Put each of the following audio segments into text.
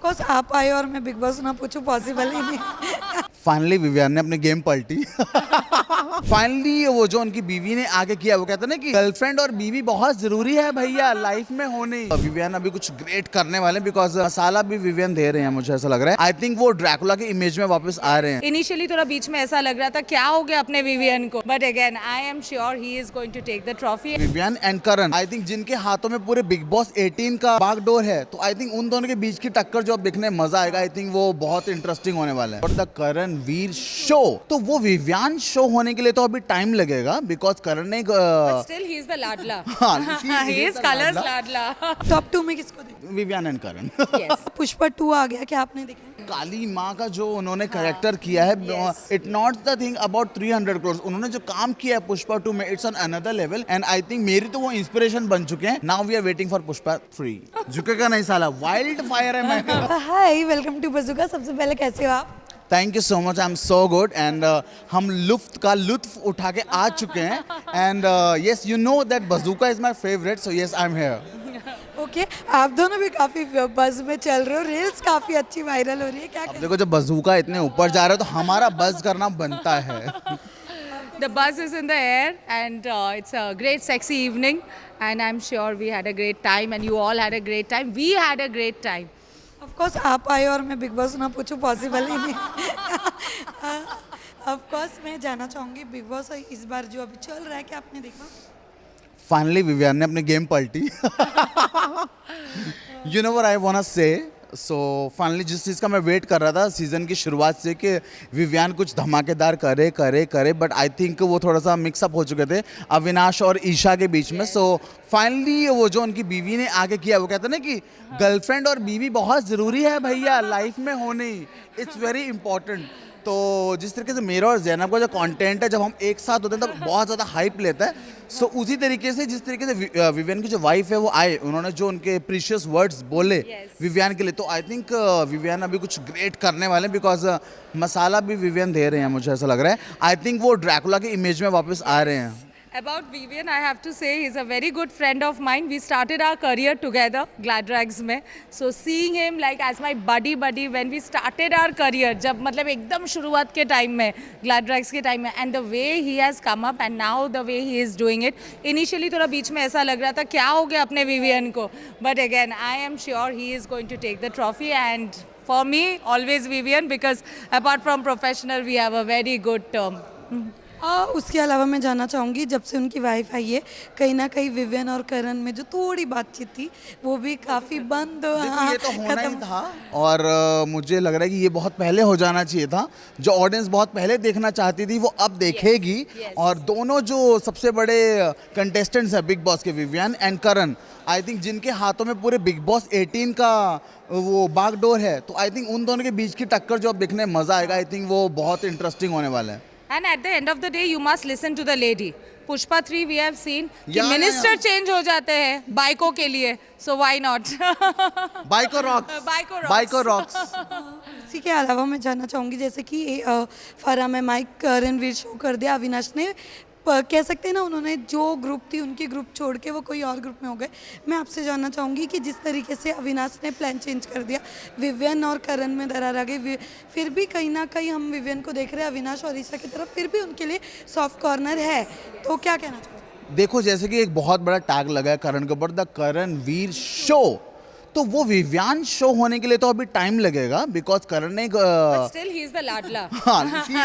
Course आप आए और मैं बिग बॉस ना पूछूं, पॉसिबल ही नहीं। फाइनली विवियन ने अपनी गेम पलटी। फाइनली वो जो उनकी बीवी ने आगे किया, वो कहते हैं ना कि गर्लफ्रेंड और बीवी बहुत जरूरी है भैया लाइफ में होने। विवियन अभी कुछ ग्रेट करने वाले हैं बिकॉज मसाला भी विवियन दे रहे हैं, मुझे ऐसा लग रहा है। आई थिंक वो ड्रैकुला के इमेज में वापस आ रहे हैं। इनिशियली थोड़ा बीच में ऐसा लग रहा था क्या हो गया अपने विवियन को, but again I am sure he is going to take the trophy. Vivian and Karan, I think जिनके हाथों में पूरे बिग बॉस 18 का बागडोर है, तो आई थिंक उन दोनों के बीच की टक्कर जो अब दिखने में मजा आएगा, आई थिंक वो बहुत इंटरेस्टिंग होने वाला है। और द करण वीर शो, तो वो विवियन शो होने के लिए तो अभी टाइम लगेगा बिकॉज करण ने स्टिल ही इज द लाडला, ही इज कलर्स लाडला। टॉप 2 में किसको देखते Vivian and Karan. Yes, Pushpa 2 आ गया, क्या आपने देखा? काली माँ का जो उन्होंने कैरेक्टर किया है, it not the thing about 300 crore. उन्होंने जो काम किया है पुष्पा 2 में, it's on another level and I think मेरी तो वो इंस्पिरेशन बन चुके हैं। Now we are waiting for Pushpa 3। झुकेगा नहीं साला, वाइल्ड फायर है मैं। Hi, welcome to Bazooka. सबसे पहले कैसे हो आप? Thank you so much, I am so good and हम लुत्फ उठा के आ चुके हैं and yes you know that bazooka is my favourite, so yes I am here. Okay, आप दोनों भी काफी बज़ में चल रहे हो, रील्स काफी अच्छी वायरल हो रही है, क्या अब कहते देखो जब बज़ूका इतने ऊपर जा रहा है तो हमारा बज़ करना बनता है। the buzz is in the air and it's a great sexy evening and I'm sure we had a great time and you all had a great time. We had a great time. Of course आप आए और मैं big boss ना पूछूं, possible ही नहीं। Of course मैं जानना चाहूंगी बिग बॉस इस बार जो अभी चल रहा है, क्या आपने देखा? फाइनली विवियन ने अपनी गेम पलटी। You know what I want to say, so finally जिस चीज़ का मैं वेट कर रहा था सीजन की शुरुआत से कि विवियन कुछ धमाकेदार करे, बट आई थिंक वो थोड़ा सा मिक्सअप हो चुके थे अविनाश और ईशा के बीच में। सो फाइनली वो जो उनकी बीवी ने आगे किया, वो कहते हैं ना कि गर्लफ्रेंड और बीवी बहुत ज़रूरी है भैया लाइफ में होने, इट्स वेरी इंपॉर्टेंट। तो जिस तरीके से मेरा और जैनब का जो कंटेंट है, जब हम एक साथ होते हैं तब बहुत ज़्यादा हाइप लेता है। सो उसी तरीके से जिस तरीके से विवियन की जो वाइफ है वो आए, उन्होंने जो उनके प्रीशियस वर्ड्स बोले विवियन के लिए, तो आई थिंक विवियन अभी कुछ ग्रेट करने वाले हैं बिकॉज मसाला भी विवियन दे रहे हैं, मुझे ऐसा लग रहा है। आई थिंक वो ड्रैकुला के इमेज में वापस आ रहे हैं। About Vivian, I have to say he's a very good friend of mine. We started our career together, Glad Rags में. So seeing him like as my buddy when we started our career, जब मतलब एकदम शुरुआत के time में, Glad Rags के time में, and the way he has come up and now the way he is doing it. Initially थोड़ा बीच में ऐसा लग रहा था क्या हो गया अपने Vivian को, but again I am sure he is going to take the trophy and for me always Vivian because apart from professional we have a very good term. उसके अलावा मैं जानना चाहूँगी जब से उनकी वाइफ आई है, कहीं ना कहीं विवियन और करण में जो थोड़ी बातचीत थी वो भी काफ़ी बंद ये तो होना ही था और मुझे लग रहा है कि ये बहुत पहले हो जाना चाहिए था। जो ऑडियंस बहुत पहले देखना चाहती थी वो अब देखेगी। और दोनों जो सबसे बड़े कंटेस्टेंट्स हैं बिग बॉस के, Vivian and Karan, I think जिनके हाथों में पूरे बिग बॉस 18 का वो बागडोर है, तो आई थिंक उन दोनों के बीच की टक्कर जो अब दिखने में मज़ा आएगा, आई थिंक वो बहुत इंटरेस्टिंग होने वाला है। And at the end of the day, you must listen to the lady. Pushpa 3 we have seen कि Yeah, मिनिस्टर yeah. चेंज हो जाते हैं बाइकों के लिए, so why not? बाइको रॉक्स, बाइको रॉक्स। इसी के अलावा मैं जानना चाहूँगी जैसे कि फरा में माइक रणवीर शो कर दिया, अविनाश ने कह सकते हैं ना, उन्होंने जो ग्रुप थी उनकी ग्रुप छोड़ के वो कोई और ग्रुप में हो गए। मैं आपसे जानना चाहूँगी कि जिस तरीके से अविनाश ने प्लान चेंज कर दिया, विवियन और करण में दरार आ गई, फिर भी कहीं ना कहीं हम विवियन को देख रहे हैं अविनाश और ईशा की तरफ, फिर भी उनके लिए सॉफ्ट कॉर्नर है, तो क्या कहना चाहते हैं? देखो जैसे कि एक बहुत बड़ा टैग लगा है करण के ऊपर, द करण वीर शो, तो वो विवियन शो होने के लिए तो अभी टाइम लगेगा बिकॉज करण ने Still he is the लाडला,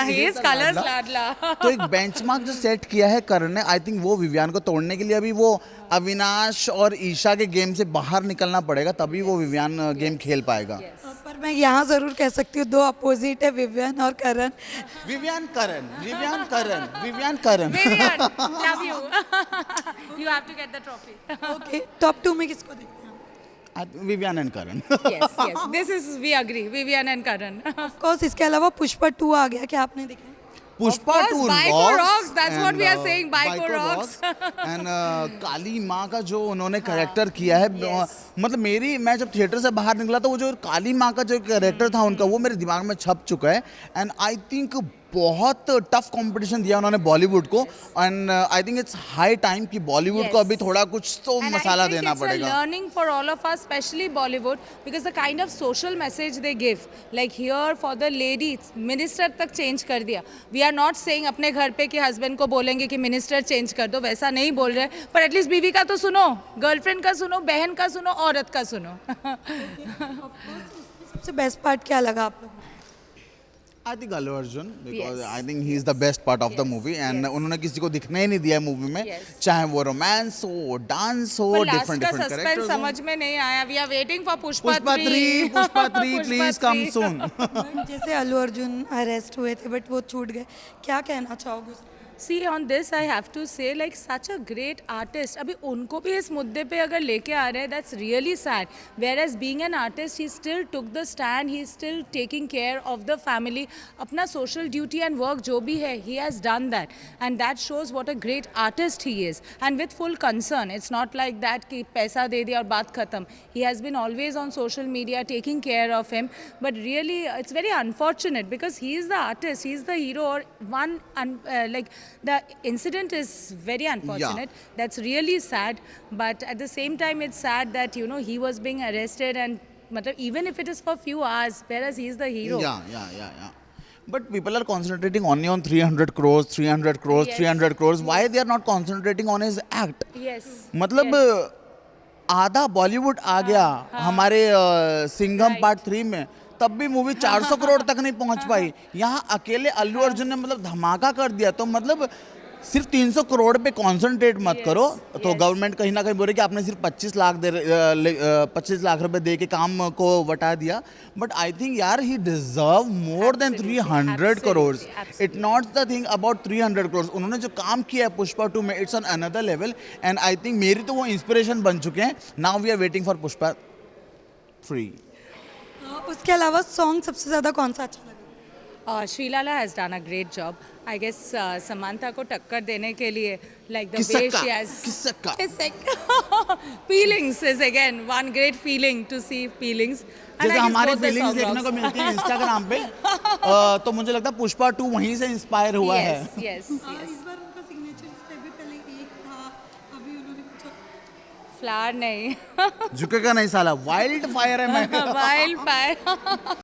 he is कलर्स लाडला। तो एक बेंचमार्क जो सेट किया है करण ने, आई थिंक वो विवियन को तोड़ने के लिए अभी वो अविनाश और ईशा के गेम से बाहर निकलना पड़ेगा, तभी वो विवियन गेम खेल पाएगा। पर मैं यहाँ ज़रूर कह सकती हूँ दो अपोजिट है, विवियन और Karan. Vivian Karan, Vivian Karan, Vivian Karan. Vivian, love you. You have to get the trophy. Okay, top 2 में किसको देखते हैं? Vivian and Karan. Yes, yes. This is we agree. Vivian and Karan. Of course इसके अलावा पुष्पा 2 आ गया, क्या आपने देखा? Pushpa Of course, 2 Baiko rocks. That's what we are saying. Baiko rocks. And Kali माँ का जो उन्होंने कैरेक्टर किया है, मतलब मैं जब थिएटर से बाहर निकला तो वो जो काली माँ का जो कैरेक्टर था उनका, वो मेरे दिमाग में छप चुका है एंड आई थिंक बहुत टफ कंपटीशन दिया उन्होंने बॉलीवुड को and I think it's high time कि बॉलीवुड को Yes. अभी थोड़ा कुछ तो And मसाला I think देना it's a पड़ेगा. learning for all of us, especially Bollywood, because the kind of social message they give, like here for the ladies, minister तक change कर दिया. We are not saying अपने घर पे कि husband को बोलेंगे कि minister change कर दो, वैसा नहीं बोल रहे. पर at least बीवी का तो सुनो, girlfriend का सुनो, बहन का सुनो, औरत का सुनो. सबसे बेस्ट पार्ट क्या लगा आप लोगों को? I think Allu Arjun because Yes. I think he is the best part of the movie and उन्होंने किसी को दिखने ही नहीं दिया है मूवी में, Yes. चाहे वो रोमांस हो, डांस हो, पर लास्ट डिफरेंट का डिफरेंट सस्पेंस कैरेक्टर्स हो. समझ में नहीं आया. We are waiting for Pushpa Pushpa 3. 3 Pushpa 3 please come soon. But जैसे अल्लू अर्जुन अरेस्ट हुए थे बट वो छूट गए, क्या कहना चाहोगे उस- See on this I have to say like such a great artist. अभी उनको भी इस मुद्दे पे अगर लेके आ रहे हैं that's really sad. Whereas being an artist he still took the stand. He is still taking care of the family. अपना social duty and work जो भी है he has done that and that shows what a great artist he is and with full concern. It's not like that कि पैसा दे दिया और बात खत्म. He has been always on social media taking care of him. But really it's very unfortunate because he is the artist. He is the hero or one like the incident is very unfortunate. That's really sad. But at the same time, it's sad that you know he was being arrested and matlab, even if it is for few hours, whereas he is the hero. Yeah. But people are concentrating only on 300 crores, 300 crores, Yes. 300 crores. Why they are not concentrating on his act? Yes. मतलब Yes. आधा बॉलीवुड आ गया हमारे Singham Right. Part 3 में, तब भी movie 400 crore तक नहीं पहुंच पाई. यहाँ अकेले अल्लू अर्जुन ने मतलब धमाका कर दिया. तो मतलब सिर्फ 300 करोड़ पे कंसंट्रेट मत Yes, करो. तो yes. गवर्नमेंट कहीं ना कहीं बोल रही कि आपने सिर्फ 25 लाख रुपए दे के काम को वटा दिया. बट आई थिंक यार he deserve more than Absolutely, 300 crore. absolutely. It not the thing about 300 crore. उन्होंने जो काम किया है पुष्पा 2 में it's on another level and I think मेरी तो वो इंस्पिरेशन बन चुके हैं. Now we are waiting for Pushpa 3. उसके अलावा सॉन्ग सबसे ज़्यादा कौन सा अच्छा लगा? Srilala has done a great job. I guess Samantha को टक्कर देने के लिए like the way किसका? she has किसका? किसका? Feelings is again one great feeling to see feelings. And जैसे I guess हमारी both the फीलिंग्स song देखने को rocks. मिलती है इंस्टाग्राम पे तो मुझे लगता है पुष्पा 2 वहीं से इंस्पायर हुआ है. Yes, yes, yes. इस बार उनका सिग्नेचर स्टेप भी पहले एक था, अभी उन्होंने कुछ Flower नहीं. झुकेगा नहीं साला. वाइल्ड फायर है मैं. Wildfire.